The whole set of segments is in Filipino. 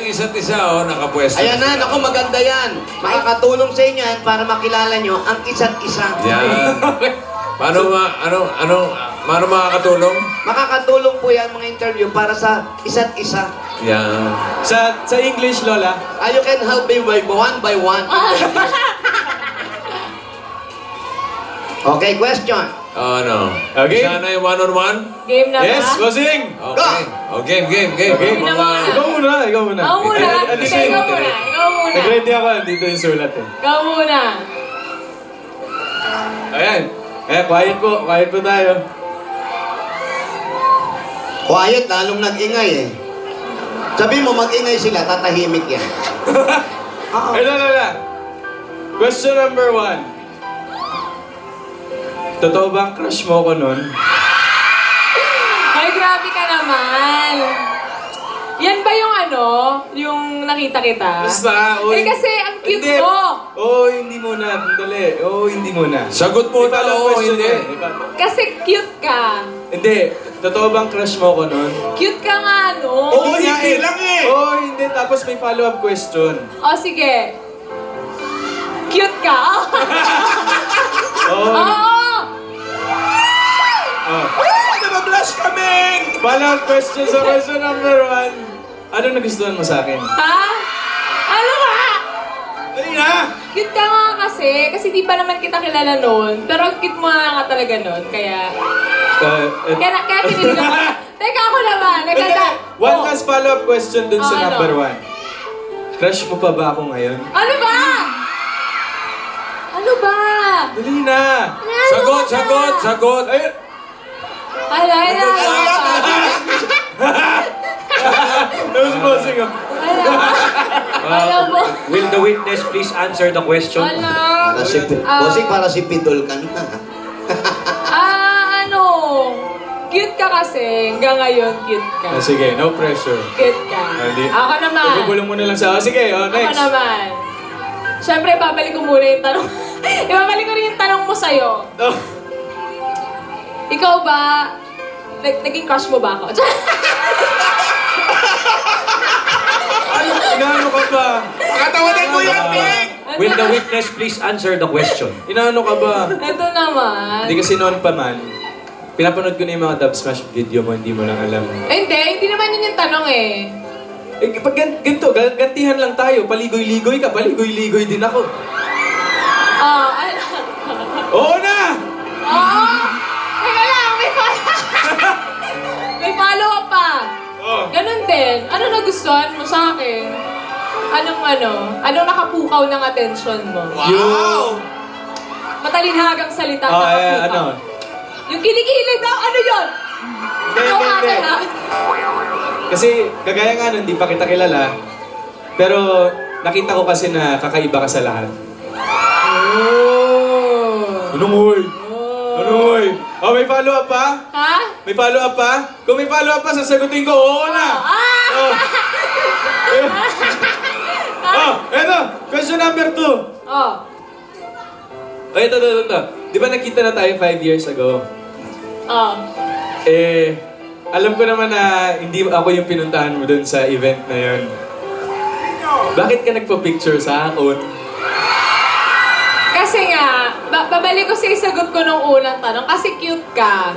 yung isa't isa, oh, nakapwesto. Ayan na, naku, maganda yan. Makakatulong sa inyo yan para makilala nyo ang isa't isa. Yan. Paano makakatulong? Makakatulong po yan mga interview para sa isa't isa. Yan. Sa English, Lola? You can help me by one. Okay, question. Ano? Okay. Sana yung one-on-one? Game na ba? Yes, bossing! Okay. Oh, game. Okay. Ikaw muna. Ikaw muna. Ikaw muna. Nag-ready ako. Dito yung sulat eh. Ikaw muna. Ayan. Quiet po tayo. Quiet, lalong nag-ingay eh. Sabi mo, mag-ingay sila, tatahimik yan. Lola. Question number 1. Totoo bang crush mo ko nun? Ay, grabe ka naman. Yan ba yung yung nakita kita? Basta, kasi ang cute mo. Hindi muna. Dali. Hindi muna. Sagot mo na, hindi. Kasi cute ka. Hindi. Totoo bang crush mo ko nun? Cute ka nga, no? Hindi lang eh. Hindi. Tapos may follow-up question. Sige. Cute ka? Nabablash kami! Follow-up question sa question number 1. Ano nagustuhan mo sa akin? Ha? Ano ba? Dali na! Cute ka nga kasi di pa naman kita kilala noon. Pero cute mo nga talaga noon, kaya kaya kinilig ako. Teka, ako naman. One last follow-up question dun sa number 1. Crush mo pa ba ako ngayon? Ano ba? Ano ba? Dali na! Sagot! Ala. Tapos bossing ako. Ala mo. Will the witness please answer the question? Ala. Bossing, para si Pidol ka na. Cute ka kasi. Hanggang ngayon, cute ka. Sige, no pressure. Cute ka. Ako naman. Ibubulong mo na lang sa sige, next. Ako naman. Siyempre, babalik ko muna yung tanong. Ibabalik ko rin yung tanong mo sa'yo. Ikaw ba, naging crush mo ba ako? Inaano ka ba? Pakatawanan mo yan, Ping! Will the witness please answer the question? Inaano ka ba? Ito naman. Hindi kasi noon pa man, pinapanood ko na yung mga Dub Smash video mo, hindi mo lang alam. Hindi naman yun yung tanong eh. Pag ganito, gantihan lang tayo. Paligoy-ligoy ka, paligoy-ligoy din ako. Oo na! Oo! Teka lang, may follow-up pa. Ganun din. Ano nagustuhan mo sa akin? Anong nakapukaw ng atensyon mo? Wow! Matalinhagang salita nakapukaw. Yung kilikili daw, ano yun? Hindi. Kasi, kagaya nga nun, di pa kita kilala. Pero, nakita ko kasi na kakaiba ka sa lahat. Anong hoy? May follow-up pa? Ha? May follow-up pa? Kung may follow-up pa, sasagutin ko, oo na! Eto! Question number 2. Ito. Di ba nakita na tayo 5 years ago? Alam ko naman na hindi ako yung pinuntahan mo dun sa event na yun. Bakit ka nagpa-picture sa akin? Kasi nga, babalik ko sa isagot ko nung unang tanong, kasi cute ka.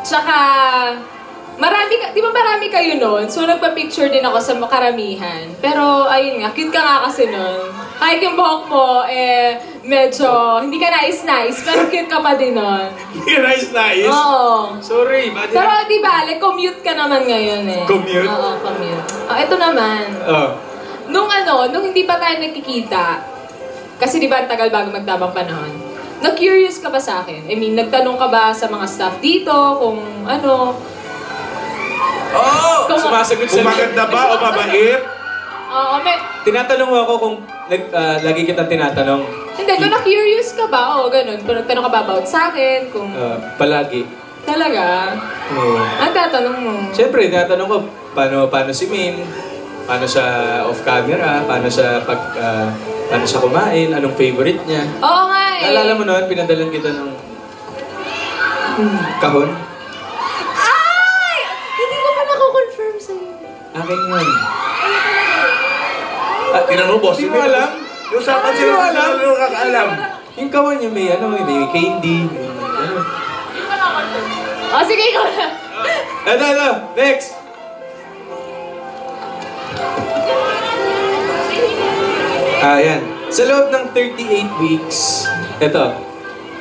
Tsaka, di ba marami kayo nun? So, nagpa-picture din ako sa karamihan. Pero, ayun nga, cute ka nga kasi nun. Kahit yung buhok mo, medyo, hindi ka nice, pero cute ka pa din nun. Hindi ka nice? Oo. Sorry, pero di ba, commute ka naman ngayon eh. Commute? Oo, commute. Ito naman. Nung hindi pa tayo nagkikita, kasi di ba, ang tagal bago magtabang panahon, na-curious ka ba sa akin? I mean, nagtanong ka ba sa mga staff dito, kung ano? Sumasagot sa maganda ba o mabait? Oo, tinatanong mo ako kung lagi kitang tinatanong. Hindi, kung na-curious ka ba, ganun. Kung nagtanong ka ba about sa akin, kung... Palagi. Talaga? Oo. Ang tatanong mo? Siyempre, tinatanong ko, paano si Min? Paano siya off-camera? Paano siya kumain? Anong favorite niya? Oo nga eh. Naalala mo noon, pinadalan kita ng kahon? Ay! Hindi ko pa nako-confirm sa'yo. Akin yun. Tinan mo, boss. Hindi mo alam? Yung usapan Hindi mo sila alam? sila kakaalam. Yung kawan niya may may candy. Ano. O, sige, ikaw na. Ito. Next. Yan. Sa loob ng 38 weeks, ito.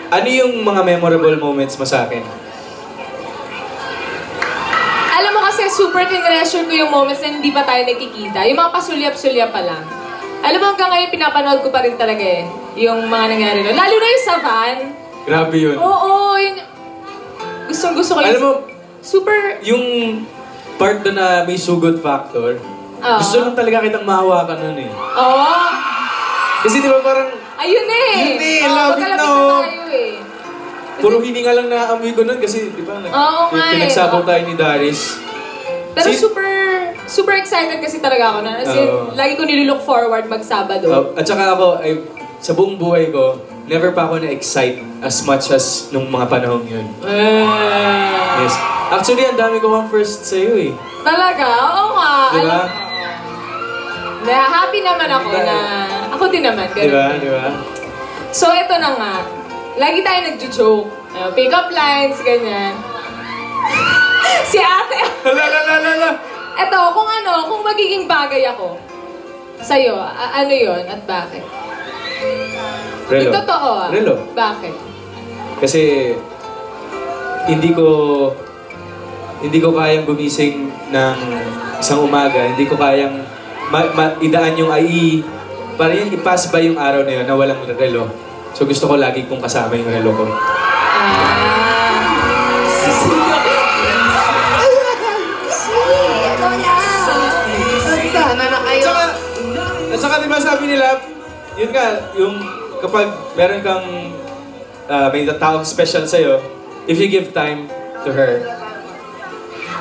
Ano yung mga memorable moments mo sa akin? Alam mo kasi, super tinreasure ko yung moments na hindi pa tayo nakikita. Yung mga pasulyap-sulyap pa lang. Alam mo, hanggang ngayon, pinapanood ko pa rin talaga eh. Yung mga nangyari doon. Lalo na yung sa van. Grabe yun. Oo, yun. Gustong-gusto ko yun. Alam mo, super... yung part doon na may sugod factor, gusto lang talaga kitang mahawakan nun eh. Oo. Kasi di ba parang, Ayun eh. Yun eh, Oo, love it magkalapit na, na oh. tayo eh. puro hininga lang naamoy ko nun kasi di ba, Oo nga eh. pinagsabaw tayo ni Darius. Pero Si- super excited kasi talaga ako na. Kasi Oo. lagi ko nilook forward mag-Sabado. At saka ako, sa buong buhay ko, never pa ako na-excite as much as nung mga panahon yun. Yes. Actually, ang dami ko ang first sa'yo eh. Talaga? Oo nga. Di ba? Happy naman ako na... Ako din naman. Di ba? Ganun. Di ba? So, ito na nga. Lagi tayo nagjo-joke. Pick-up lines, ganyan. Si ate... Hala. Ito, kung magiging bagay ako sa'yo, ano yon at bakit? Relo. Yung totoo ah. Relo. Bakit? Kasi hindi ko kayang gumising ng isang umaga, hindi ko kayang idaan yung para yung i-pass by yung araw na yun na walang relo. So gusto ko lagi kong kasama yung relo ko. At saka diba sabi nila, yun nga, yung kapag meron kang may taong special sa'yo, if you give time to her,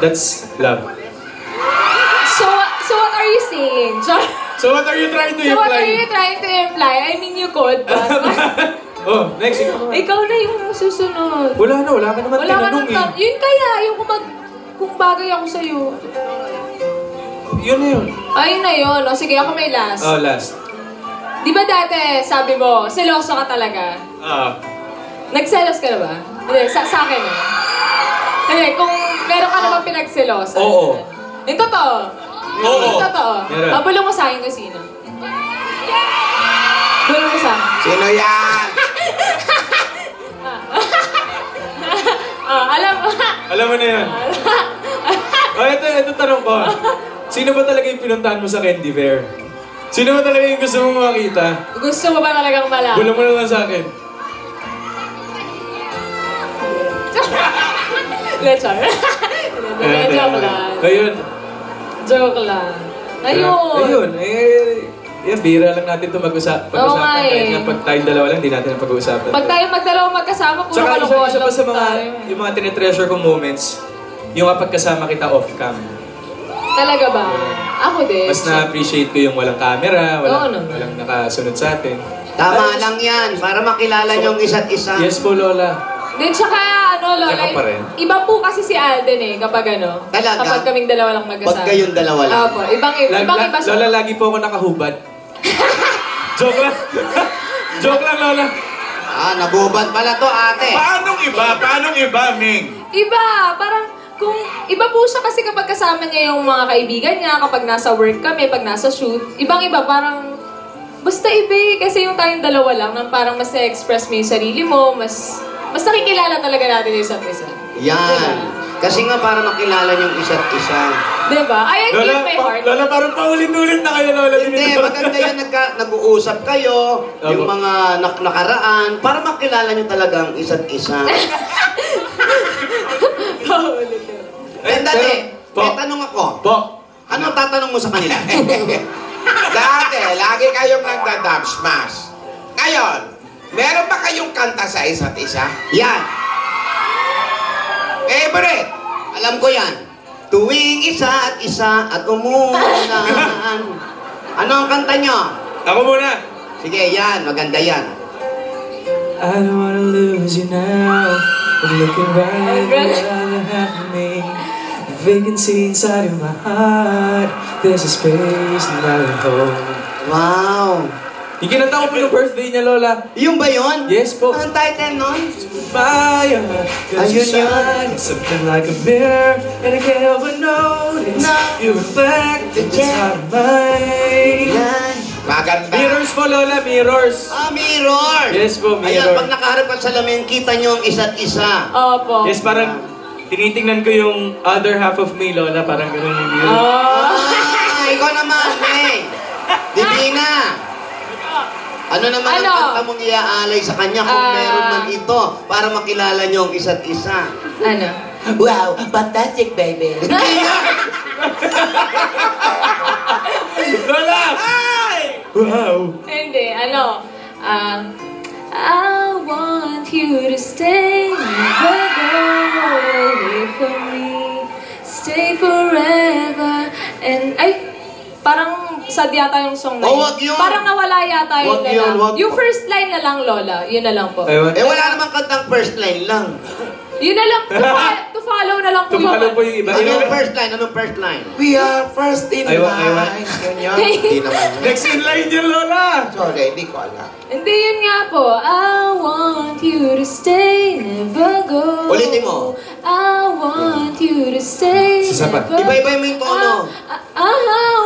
that's love. So what are you saying? So what are you trying to So what are imply? you trying to imply? I mean, you could, but... Oh, next. Ikaw na yung susunod. Wala ka naman Wala ka tinanong nang yun kaya, yung kung bagay ako sa'yo. Yun na yun. Ayun na yun. O sige, ako may last. Oh, last. Di ba dati, sabi mo, seloso ka talaga? Nagselos ka na ba? Hindi, sa akin eh. Hindi, kung meron ka namang pinagselosan. Oo. Yung totoo. Oo. Yung totoo. Meron. Bulong mo sa akin kung sino. Bulong mo sa akin. Sino yan? Alam mo. Alam mo na yun. Ito tanong ko. Sino ba talaga yung pinuntahan mo sa Candy Fair? Sino ba talaga yung gusto mong makita? Gusto mo ba talagang malaman? Bulang mo na lang sa akin. Lechar. Joke lang. Ayun. Joke lang. Ayun. Yan, bira lang natin ito Oo pag-usapan. nga eh. Kahit nga pag tayong dalawa lang, di natin na pag-uusapan. Pag tayo magdalawa magkasama, puro Tsaka kalokohan isa pa sa lang mga, tayo. yung mga tinetreasure kong moments, yung kapag kasama kita off-cam. Talaga ba? Ako din. Mas na-appreciate ko yung walang camera, Oo naman. walang nakasunod sa atin. Tama lang yan, para makilala niyong isa't isa. Yes po, Lola. Then tsaka, Lola, Tsaka pa rin. iba po kasi si Alden eh, kapag Talaga? kapag kaming dalawa lang magkasama. Pag kayong dalawa lang. Opo, ibang iba siya. Lola, lagi po ako nakahubad. Joke lang. Joke lang, Lola. Nabubad pala to, ate. Paanong iba, Ming? Iba, parang, kung iba po siya kasi kapag kasama niya yung mga kaibigan niya, kapag nasa work kami, pag nasa shoot, ibang-iba, parang, basta iba eh, kasi yung tayong dalawa lang, nang parang mas na-express mo yung sarili mo, mas nakikilala talaga natin yung isa't isa. Yan. Kasi nga para makilala niyong isa't isa. Diba? I give my heart. Lola, parang paulit-ulit na kayo, Lola. Hindi, maganda yan, nag-uusap kayo, yung mga nakaraan, para makilala niyo talagang isa't isa. Dali, may tanong ako. Ano tatanong mo sa kanila? Dati, lagi kayong nagda-dub smash. Ngayon, meron ba kayong kanta sa isa't isa? Yan. Favorite? Alam ko yan. Tuwing isa't isa at umuulan. Ano ang kanta nyo? Ako muna. Sige, yan. Maganda yan. I don't wanna lose you now. I'm looking right at you have me. vacancy inside of my heart. There's a space that I will hold. Wow. Yung kinanta ko po yung birthday niya, Lola. Yung ba yun? Yes po. Anong title nun? Maya, cause you Ayun yun. shine something like a mirror, and I can't help but notice No. you reflect in this Yeah. heart of mine. Yan. Maganda. Mirrors po, Lola, mirrors. Mirror. Yes po, Ayan, mirror. pag nakaharap ka sa salamin, kita nyo ang isa't isa. Opo. Yes, parang tinitingnan ko yung other half of me, Lola, parang gano'n yung view. Oh. Ikaw naman, eh. Divina. Ano naman Ano? ang kanta mong iaalay sa kanya kung meron man ito para makilala nyo ang isa't isa? Ano? Wow, fantastic, baby. Lola! Wow! Hindi, ano? I want you to stay, never go away from me. Stay forever. And, parang sad yata yung song na Oh, wag yun. Parang nawala yata yun Wag na yun, lang. wag. Yung first line na lang, Lola. Yun na lang po. Ayun. Wala namang kantang first line lang. Yun na lang. To follow na lang po Tumalo po yung iba. Anong first line? Anong first line? We are first in Aywan, line. aywan. Yun yun. Hindi naman yun. Next in line yun, Lola! Sorry, hindi ko alam. Hindi, yun nga po. I want you to stay, never go. Ulitin mo. I want you to stay, Sasapa. never Iba-iba mo yung tono. I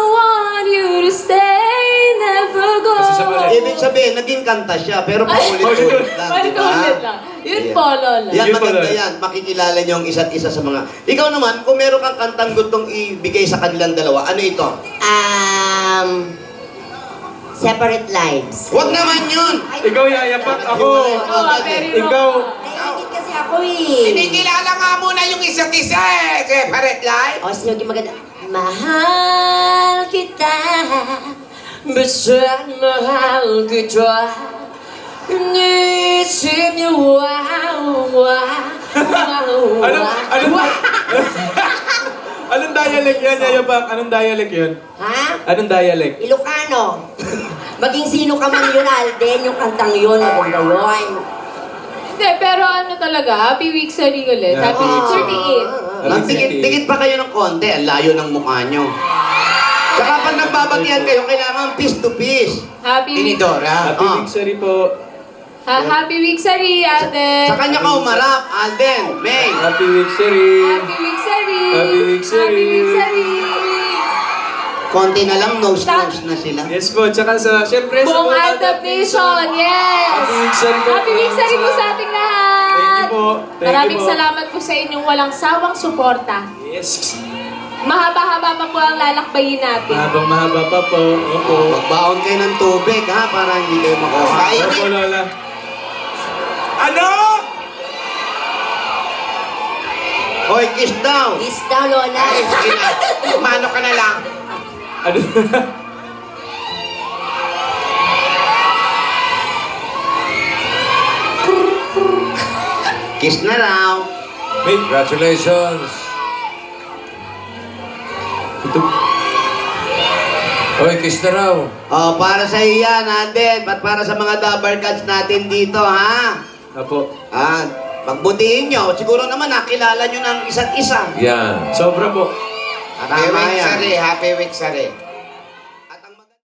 want you to stay, never go. Sasapa ulit. Ibig sabihin, naging kanta siya, pero paulit-ulit lang, di ba? Paulit lang. Yun po, Lola. Yan, Yun maganda pala. yan. Makikilala niyo ang isa't isa sa mga... Ikaw naman, kung meron kang kantang gustong ibigay sa kanilang dalawa, ano ito? Separate lives. Huwag naman yun! Ikaw yayapak ako. Very wrong. Ikaw. Naiingit kasi ako eh. Kinikilala nga muna yung isa't isa eh. Separate life. O, sino yung maganda? Mahal kita. Basta mahal kita. Inisip niyo, wow, wow, Anong dialect yan, yayapak? Anong dialect yun? Ha? Anong dialect? Ilocano. Maging sino ka man yun, Alden, yung kantang yun, maganda yun. Hindi, pero ano talaga, Happy Week sa ulit. Happy Week 38. Magdikit pa kayo ng konti, ang layo ng mukha nyo. Tsaka pag nagbabatihan kayo, kailangan piece to piece. Happy Week. Tinidora. Happy week, sorry po. Happy Week Sari, Alden. Sa kanya ka umarap, Alden, May. Happy week, sorry. Happy Week Sari. Happy Week Sari. Happy Week Sari. Konti na lang, nose-nose na sila. Yes po, tsaka sa, syempre sa Buong mga Adult Nation, yes! Happy Week, sorry po. Happy Week Sari po sa ating lahat! Thank you po. Thank you Maraming po. salamat po sa inyong walang sawang suporta. Yes. Mahaba-haba pa po ang lalakbayin natin. Mahabang mahaba pa po. Opo. Magbaon kayo ng tubig, ha, para hindi kayo makuha. Opo, Lola. Ano? Hoy, kiss daw! Kiss daw, Lola. Ay, sige na. Mano ka na lang. Ano? Kiss na raw. May, Congratulations. ito. Hoy, kiss na raw. Oh, para sa iyo yan, Alden. At para sa mga Dabber Cats natin dito, ha? Opo. Ah, pagbutihin nyo. Siguro naman nakilala nyo ng isa't isa. Yan. Sobra po. Happy Tama week, yan. Sari. Happy week, Sari.